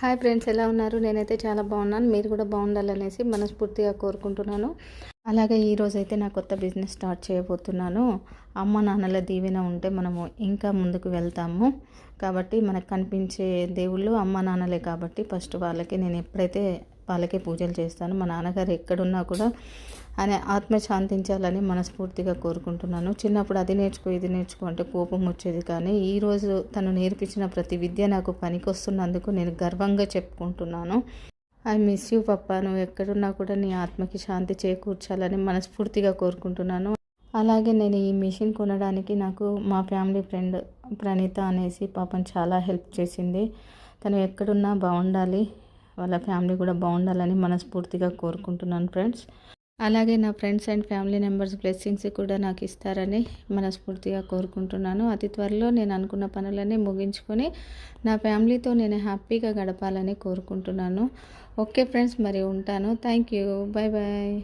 Hi friends, ఎలా ఉన్నారు? నేనైతే చాలా బాగున్నాను. మీరు కూడా బాగుండాలనేసి మనస్ఫూర్తిగా కోరుకుంటున్నాను. అలాగే ఈరోజైతే నా కొత్త బిజినెస్ స్టార్ట్ చేయబోతున్నాను. అమ్మ నాన్నల దీవెన ఉంటే మనము ఇంకా ముందుకు వెళ్తాము. కాబట్టి మనకు కనిపించే దేవుళ్ళు అమ్మ నాన్నలే. కాబట్టి ఫస్ట్ వాళ్ళకి నేను ఎప్పుడైతే వాళ్ళకే పూజలు చేస్తాను. మా నాన్నగారు ఎక్కడున్నా కూడా ఆయన ఆత్మ శాంతించాలని మనస్ఫూర్తిగా కోరుకుంటున్నాను. చిన్నప్పుడు అది నేర్చుకో ఇది నేర్చుకో అంటే కోపం వచ్చేది, కానీ ఈరోజు తను నేర్పించిన ప్రతి విద్య నాకు పనికొస్తున్నందుకు నేను గర్వంగా చెప్పుకుంటున్నాను. ఐ మిస్ యూ పప్పా, నువ్వు ఎక్కడున్నా కూడా నీ ఆత్మకి శాంతి చేకూర్చాలని మనస్ఫూర్తిగా కోరుకుంటున్నాను. అలాగే నేను ఈ మిషన్ కొనడానికి నాకు మా ఫ్యామిలీ ఫ్రెండ్ ప్రణీత అనేసి పాపం చాలా హెల్ప్ చేసింది. తను ఎక్కడున్నా బాగుండాలి, వాళ్ళ ఫ్యామిలీ కూడా బాగుండాలని మనస్ఫూర్తిగా కోరుకుంటున్నాను ఫ్రెండ్స్. అలాగే నా friends and family members blessings కూడా నాకు ఇస్తారని మనస్ఫూర్తిగా కోరుకుంటున్నాను. అతి త్వరలో నేను అనుకున్న పనులన్నీ ముగించుకొని నా ఫ్యామిలీతో నేను హ్యాపీగా గడపాలని కోరుకుంటున్నాను. ఓకే ఫ్రెండ్స్, మరి ఉంటాను. Thank you. Bye bye.